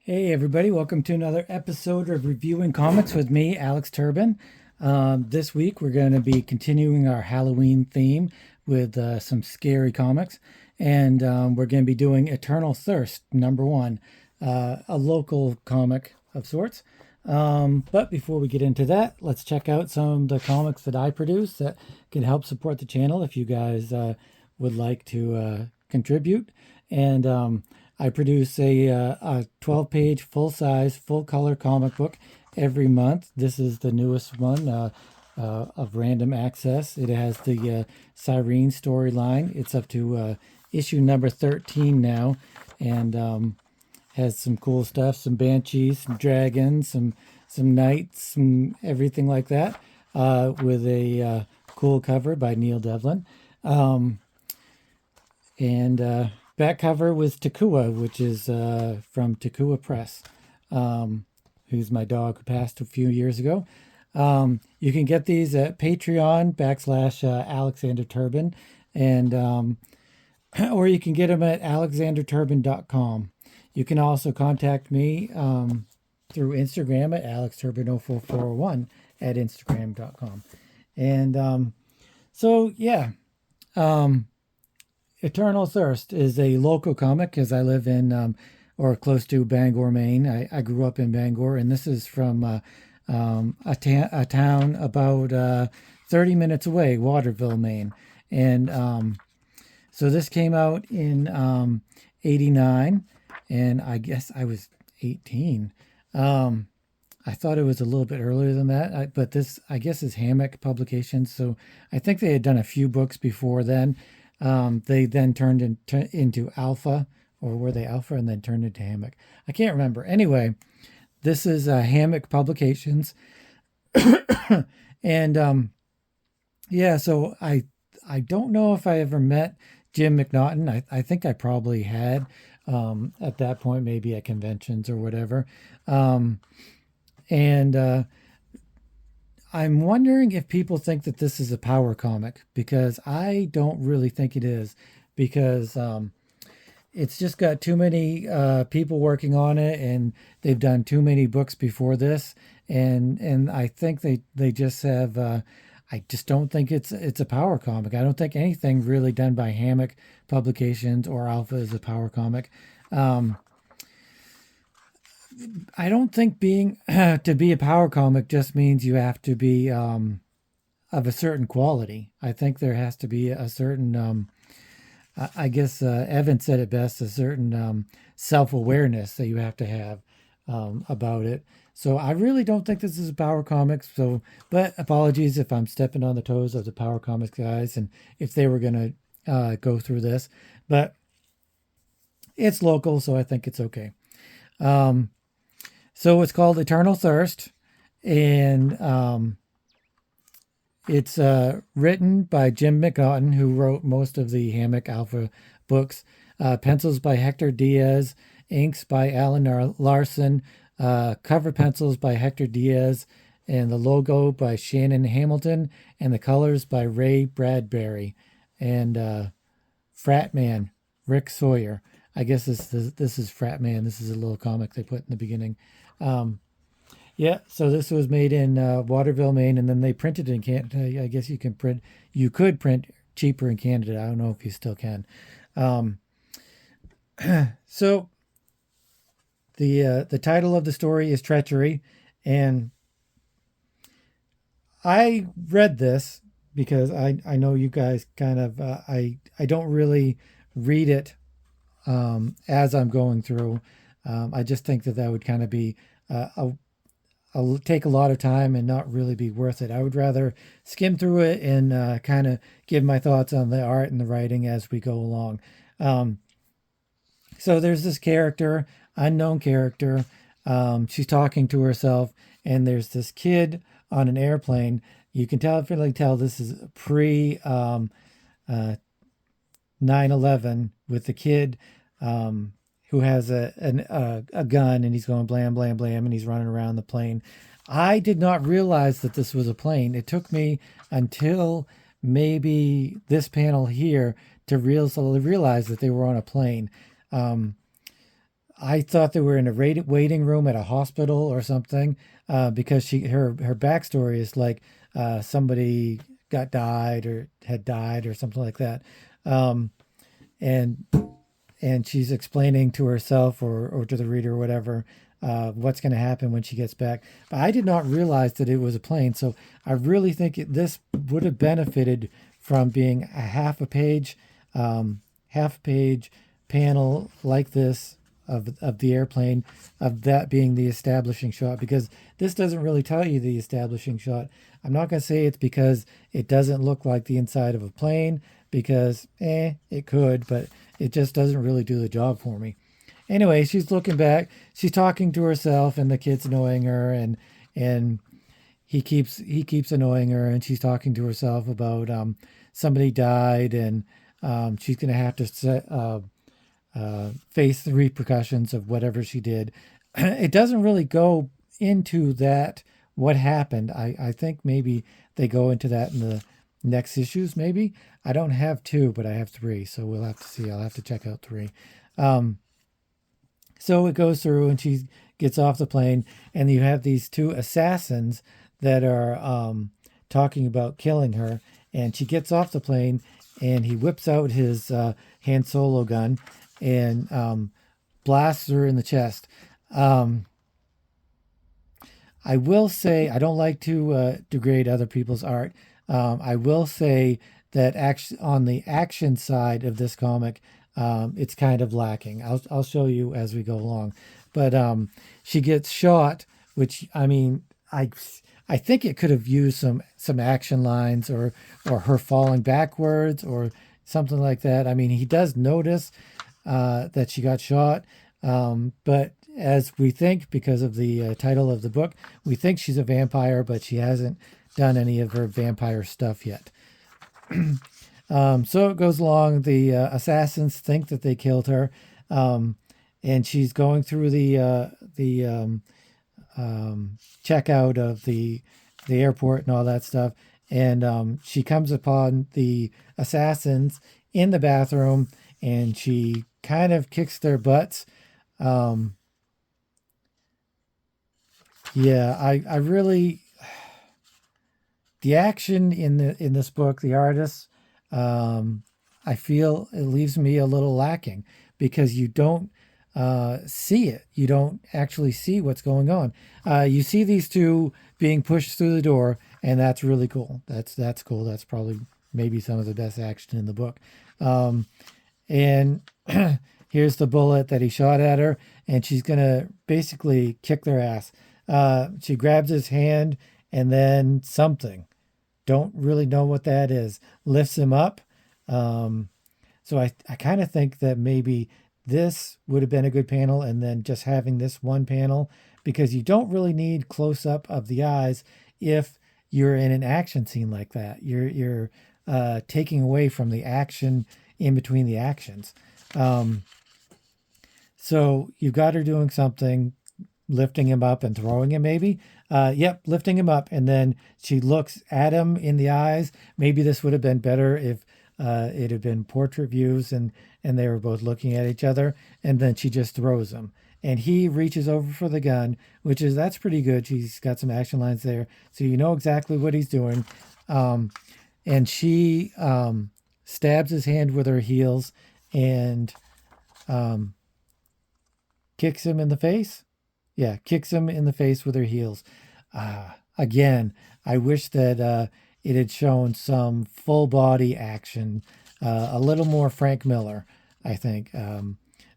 Hey everybody, welcome to another episode of Reviewing Comics with me, Alex Turbin. This week we're going to be continuing our Halloween theme with some scary comics, and we're going to be doing Eternal Thirst, #1, a local comic of sorts. But before we get into that, let's check out some of the comics that I produce that can help support the channel if you guys would like to contribute. And I produce a 12-page, full-size, full-color comic book every month. This is the newest one of Random Access. It has the Cyrene storyline. It's up to issue number 13 now, and has some cool stuff, some banshees, some dragons, some knights, some everything like that, with a cool cover by Neil Devlin. And back cover was Takua, which is from Takua Press, who's my dog who passed a few years ago. You can get these at Patreon / Alexander Turbin, and or you can get them at alexanderturbin.com. You can also contact me through Instagram at alexturbin04401 at instagram.com. And so, yeah. Eternal Thirst is a local comic because I live in or close to Bangor, Maine. I grew up in Bangor, and this is from a town about 30 minutes away, Waterville, Maine. And so this came out in 89, and I guess I was 18. I thought it was a little bit earlier than that, but this, I guess, is Hammock Publications. So I think they had done a few books before then. They then turned into Alpha, or were they Alpha and then turned into Hammock? I can't remember. Anyway, this is Hammock Publications. And yeah, so I don't know if I ever met Jim McNaughton. I think I probably had at that point, maybe at conventions or whatever. And I'm wondering if people think that this is a power comic, because I don't really think it is, because it's just got too many people working on it, and they've done too many books before this, and I think they just have. I just don't think it's a power comic. I don't think anything really done by Hammock Publications or Alpha is a power comic. I don't think being to be a power comic just means you have to be of a certain quality. I think there has to be a certain, I guess Evan said it best, a certain self-awareness that you have to have about it. So I really don't think this is a power comic. So, but apologies if I'm stepping on the toes of the power comics guys, and if they were going to go through this, but it's local, so I think it's okay. So it's called Eternal Thirst, and it's written by Jim McNaughton, who wrote most of the Hammock Alpha books. Pencils by Hector Diaz, inks by Alan Larson, cover pencils by Hector Diaz, and the logo by Shannon Hamilton, and the colors by Ray Bradbury, and Frat Man, Rick Sawyer. I guess this is Frat Man. This is a little comic they put in the beginning. Yeah, so this was made in Waterville, Maine, and then they printed it in Canada. I guess you could print cheaper in Canada. I don't know if you still can. So the title of the story is Treachery, and I read this because I know you guys kind of I don't really read it as I'm going through. I just think that would kind of be take a lot of time and not really be worth it. I would rather skim through it and kind of give my thoughts on the art and the writing as we go along. So there's this character, unknown character. She's talking to herself, and there's this kid on an airplane. You can definitely tell this is pre 9/11 with the kid who has a gun, and he's going blam, blam, blam, and he's running around the plane. I did not realize that this was a plane. It took me until maybe this panel here to realize that they were on a plane. I thought they were in a waiting room at a hospital or something, because her backstory is like somebody got died or had died or something like that, um, and and she's explaining to herself or to the reader or whatever, what's going to happen when she gets back. But I did not realize that it was a plane, so I really think this would have benefited from being a half page panel like this of the airplane, of that being the establishing shot, because this doesn't really tell you the establishing shot. I'm not going to say it's because it doesn't look like the inside of a plane, because it could, but it just doesn't really do the job for me. Anyway, she's looking back, she's talking to herself, and the kid's annoying her, and he keeps annoying her, and she's talking to herself about somebody died, and she's gonna have to face the repercussions of whatever she did. It doesn't really go into that, what happened. I think maybe they go into that in the next issues, maybe. I don't have two, but I have three, so we'll have to see. I'll have to check out three. Um, so it goes through, and she gets off the plane, and you have these two assassins that are talking about killing her. And she gets off the plane, and he whips out his Han Solo gun and blasts her in the chest. Um, I will say, I don't like to degrade other people's art. I will say that on the action side of this comic, it's kind of lacking. I'll show you as we go along. But she gets shot, which, I mean, I think it could have used some action lines, or her falling backwards or something like that. I mean, he does notice that she got shot, but as we think, because of the title of the book, we think she's a vampire, but she hasn't done any of her vampire stuff yet. So it goes along. The assassins think that they killed her, and she's going through the checkout of the airport and all that stuff, and she comes upon the assassins in the bathroom, and she kind of kicks their butts. Yeah, I really, the action in this book, the artists, I feel it leaves me a little lacking, because you don't see it. You don't actually see what's going on. You see these two being pushed through the door, and that's really cool. That's cool. That's probably maybe some of the best action in the book. And here's the bullet that he shot at her, and she's gonna basically kick their ass. She grabs his hand, and then something, don't really know what that is, lifts him up. So I kind of think that maybe this would have been a good panel, and then just having this one panel, because you don't really need close up of the eyes if you're in an action scene like that. You're taking away from the action in between the actions. So you've got her doing something, lifting him up and throwing him, maybe. Yep, lifting him up, and then she looks at him in the eyes. Maybe this would have been better if it had been portrait views, and they were both looking at each other, and then she just throws him. And he reaches over for the gun, that's pretty good. She's got some action lines there, so you know exactly what he's doing. And she stabs his hand with her heels, and kicks him in the face. Yeah, kicks him in the face with her heels. Again, I wish that it had shown some full body action, a little more Frank Miller, I think.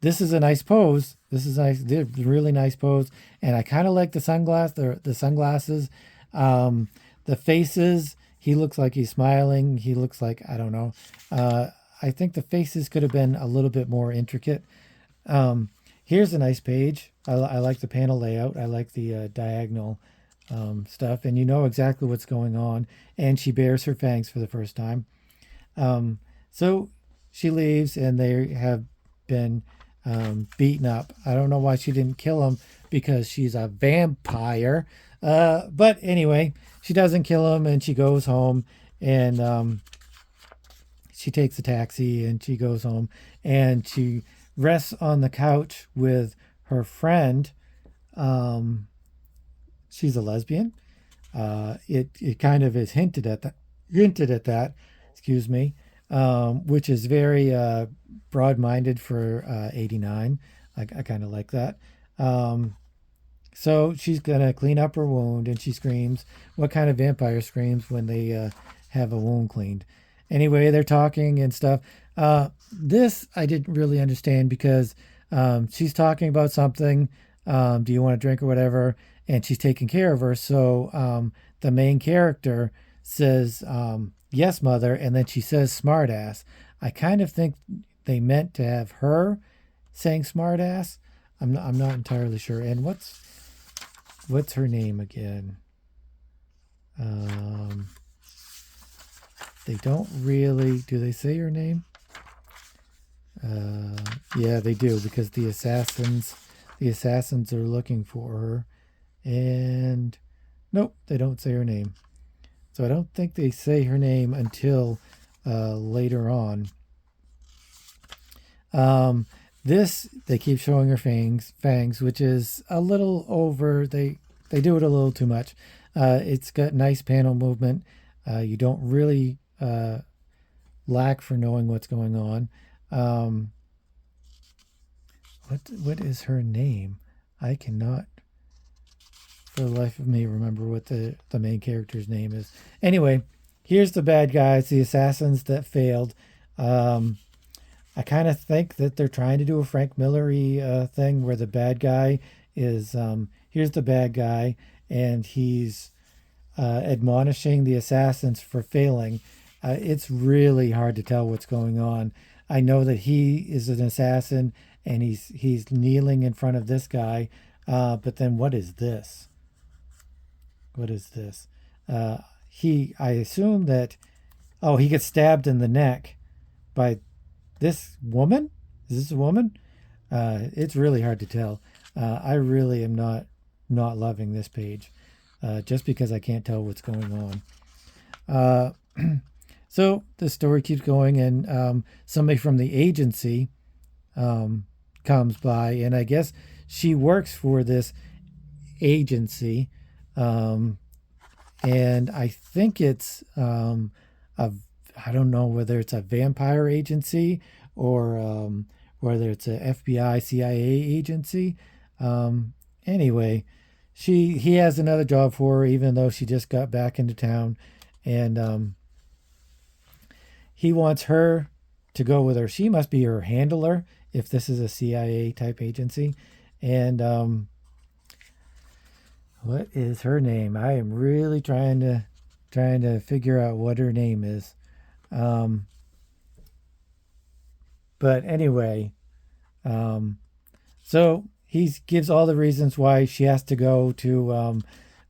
This is a nice pose. This is nice, really nice pose, and I kind of like the sunglasses, the faces. He looks like he's smiling. He looks like, I don't know. I think the faces could have been a little bit more intricate. Here's a nice page. I like the panel layout. I like the diagonal stuff, and you know exactly what's going on. And she bares her fangs for the first time. So she leaves, and they have been beaten up. I don't know why she didn't kill him, because she's a vampire. But anyway, she doesn't kill him, and she goes home, and she takes a taxi, and she goes home, and she rests on the couch with her friend, she's a lesbian. It kind of is hinted at that, excuse me, which is very broad-minded for 89. I kind of like that. Um, so she's gonna clean up her wound, and she screams. What kind of vampire screams when they have a wound cleaned? Anyway, they're talking and stuff. This I didn't really understand because she's talking about something. Do you want a drink or whatever? And she's taking care of her. So the main character says, "Yes, mother," and then she says, "Smartass." I kind of think they meant to have her saying "smartass." I'm not entirely sure. And what's her name again? Um, they don't really. Do they say her name? Yeah, they do, because the assassins are looking for her, and nope, they don't say her name. So I don't think they say her name until later on. This they keep showing her fangs, which is a little over. They do it a little too much. It's got nice panel movement. You don't really lack for knowing what's going on. Um, what is her name? I cannot, for the life of me, remember what the main character's name is. Anyway, here's the bad guys, the assassins that failed. I kind of think that they're trying to do a Frank Miller-y thing where the bad guy is, here's the bad guy, and he's admonishing the assassins for failing. It's really hard to tell what's going on. I know that he is an assassin, and he's kneeling in front of this guy, but then what is this? What is this? I assume that, oh, he gets stabbed in the neck by this woman. Is this a woman? It's really hard to tell. I really am not loving this page, just because I can't tell what's going on. So the story keeps going, and somebody from the agency comes by, and I guess she works for this agency, and I think it's a I don't know whether it's a vampire agency or whether it's a FBI, CIA agency. Anyway, he has another job for her, even though she just got back into town, and he wants her to go with her. She must be her handler if this is a CIA type agency, and what is her name? I am really trying to figure out what her name is. But anyway, so he gives all the reasons why she has to go to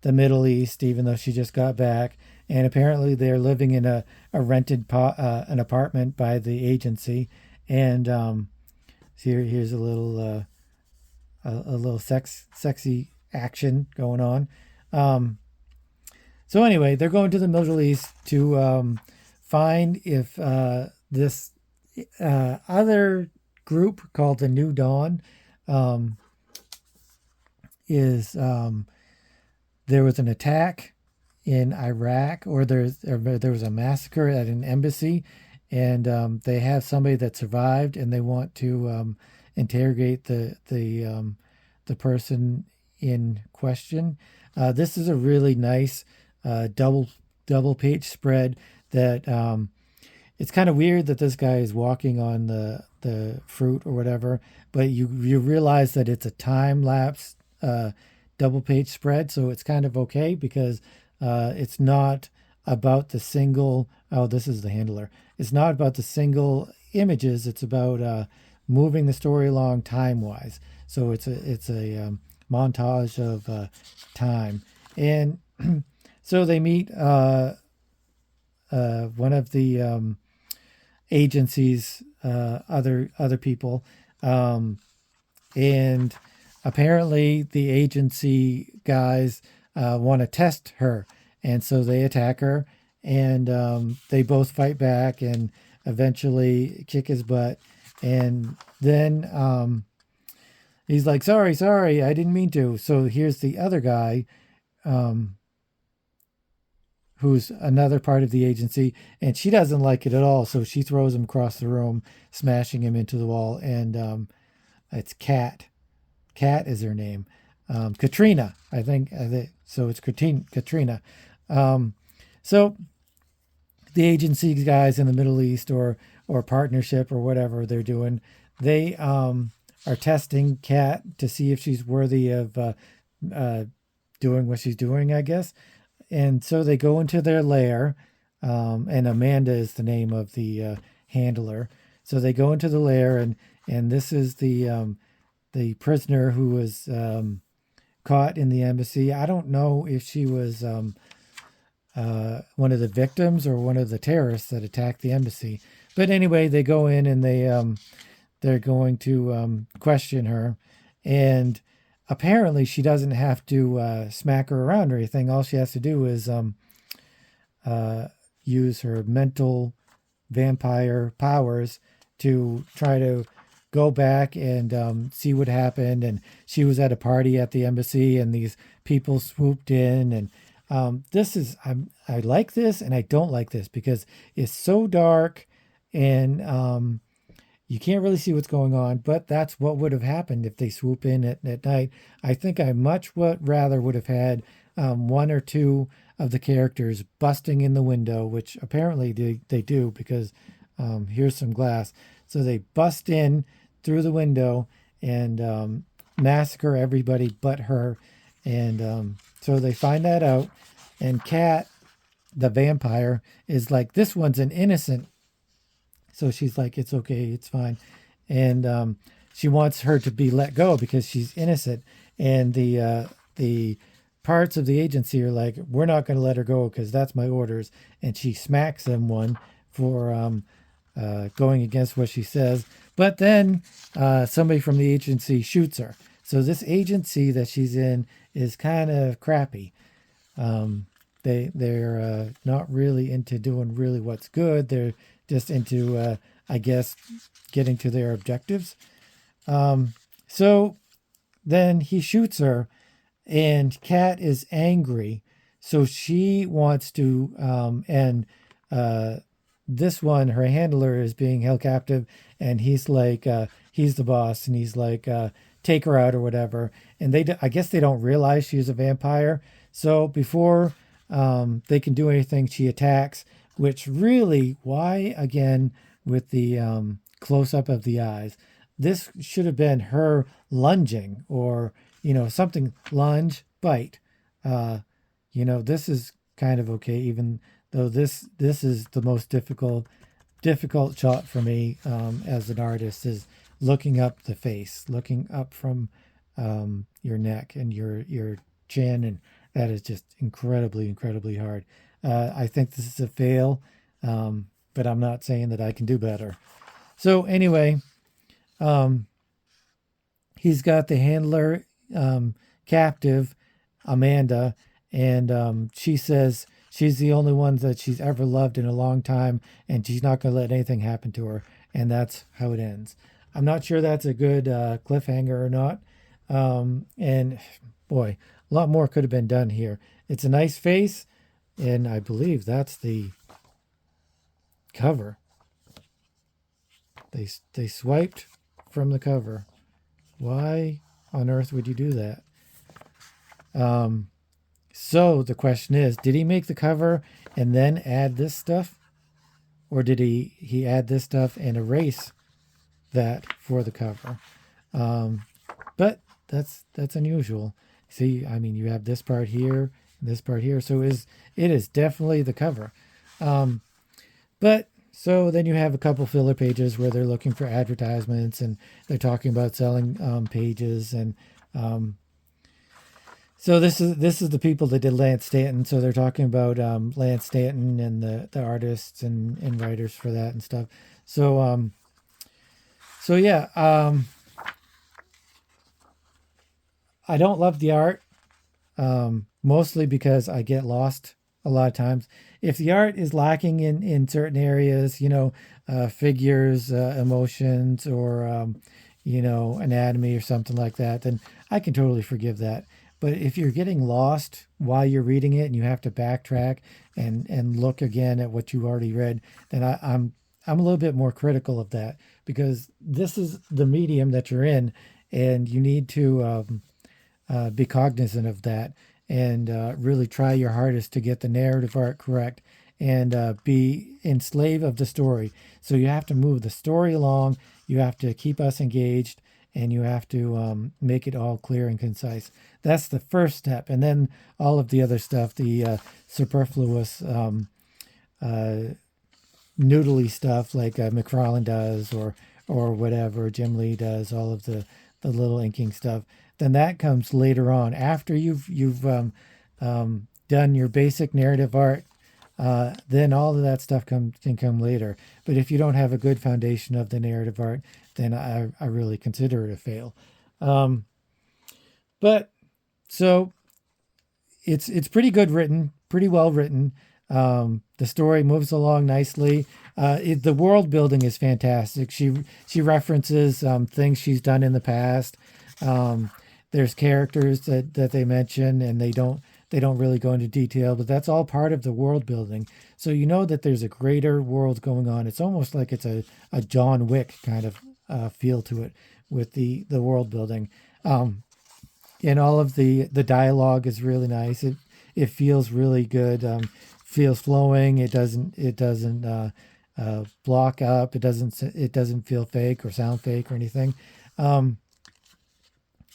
the Middle East, even though she just got back. And apparently they're living in a rented an apartment by the agency. And here's a little sexy action going on. So anyway, they're going to the Middle East to find if this other group called the New Dawn is there was an attack in Iraq, or there was a massacre at an embassy, and they have somebody that survived, and they want to interrogate the person in question. This is a really nice double page spread that it's kind of weird that this guy is walking on the fruit or whatever, but you realize that it's a time lapse double page spread, so it's kind of okay because it's not about the single. Oh, this is the handler. It's not about the single images. It's about moving the story along time wise. So it's a montage of time, and so they meet one of the agencies, other people, and apparently the agency guys want to test her, and so they attack her, and they both fight back and eventually kick his butt, and then he's like, sorry, I didn't mean to. So here's the other guy, um, who's another part of the agency, and she doesn't like it at all. So she throws him across the room, smashing him into the wall. And it's Kat. Kat is her name. Katrina, I think. So it's Katrina. Um, so the agency guys in the Middle East, or partnership or whatever they're doing, they are testing Kat to see if she's worthy of uh, doing what she's doing, I guess. And so they go into their lair, and Amanda is the name of the handler. So they go into the lair, and this is the prisoner who was caught in the embassy. I don't know if she was one of the victims or one of the terrorists that attacked the embassy. But anyway, they go in and they're going to question her, and apparently she doesn't have to smack her around or anything. All she has to do is uh, use her mental vampire powers to try to go back and see what happened. And she was at a party at the embassy, and these people swooped in. And I like this, and I don't like this because it's so dark, and you can't really see what's going on. But that's what would have happened if they swoop in at night. I think I much rather would have had one or two of the characters busting in the window, which apparently they do, because here's some glass. So they bust in through the window and massacre everybody but her. And so they find that out. And Kat, the vampire, is like, this one's an innocent. So she's like, it's okay, it's fine. And she wants her to be let go because she's innocent. And the parts of the agency are like, we're not going to let her go because that's my orders. And she smacks them one for going against what she says. But then somebody from the agency shoots her. So this agency that she's in is kind of crappy. They're not really into doing really what's good. They're just into, I guess, getting to their objectives. So then he shoots her, and Kat is angry. So she wants to, and this one, her handler, is being held captive, and he's like, he's the boss, and he's like, take her out or whatever. And I guess they don't realize she's a vampire. So before they can do anything, she attacks, which really, why again with the close up of the eyes? This should have been her lunging, or, something, lunge, bite. This is kind of okay, even though this is the most difficult shot for me as an artist, is looking up the face, looking up from your neck and your chin, and that is just incredibly hard. I think this is a fail, but I'm not saying that I can do better. So anyway, he's got the handler captive, Amanda, and she says she's the only one that she's ever loved in a long time, and she's not going to let anything happen to her, and that's how it ends. I'm not sure that's a good cliffhanger or not. And boy, a lot more could have been done here. It's a nice face, and I believe that's the cover. They swiped from the cover. Why on earth would you do that? So the question is, did he make the cover and then add this stuff? Or did he add this stuff and erase that for the cover? But that's unusual. See, I mean, you have this part here, this part here. So it is definitely the cover. But so then you have a couple filler pages where they're looking for advertisements, and they're talking about selling pages. And so this is the people that did Lance Stanton. So they're talking about Lance Stanton and the artists and writers for that and stuff. So yeah, I don't love the art, mostly because I get lost a lot of times. If the art is lacking in certain areas, figures, emotions, or anatomy or something like that, then I can totally forgive that. But if you're getting lost while you're reading it and you have to backtrack and look again at what you already read, then I'm a little bit more critical of that, because this is the medium that you're in, and you need to be cognizant of that, and really try your hardest to get the narrative arc correct, and be enslaved of the story. So you have to move the story along, you have to keep us engaged, and you have to make it all clear and concise. That's the first step. And then all of the other stuff, the superfluous noodly stuff like McFarlane does, or whatever Jim Lee does, all of the little inking stuff, then that comes later on after you've done your basic narrative art. Then all of that stuff can come later. But if you don't have a good foundation of the narrative art, then I really consider it a fail. But so it's pretty good written, pretty well written. The story moves along nicely. The world building is fantastic. She references things she's done in the past. There's characters that they mention, and they don't really go into detail, but that's all part of the world building. So you know that there's a greater world going on. It's almost like it's a John Wick kind of feel to it with the world building. And all of the dialogue is really nice. It feels really good. Feels flowing. It doesn't block up. It doesn't feel fake or sound fake or anything.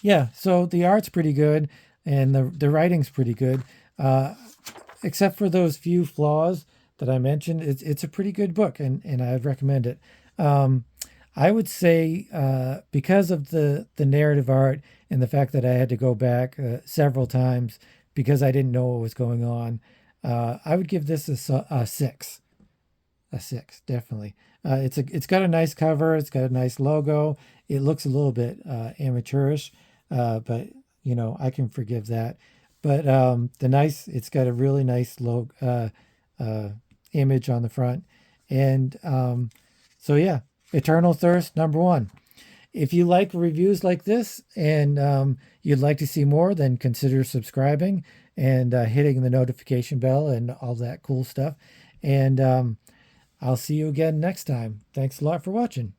Yeah, so the art's pretty good, and the writing's pretty good, except for those few flaws that I mentioned. It's a pretty good book, and I'd recommend it. I would say, because of the narrative art and the fact that I had to go back several times because I didn't know what was going on, I would give this a 6. A 6, definitely. It's got a nice cover. It's got a nice logo. It looks a little bit amateurish, but I can forgive that. But it's got a really nice image on the front, and so yeah, Eternal Thirst #1. If you like reviews like this, and you'd like to see more, then consider subscribing and hitting the notification bell and all that cool stuff. And I'll see you again next time. Thanks a lot for watching.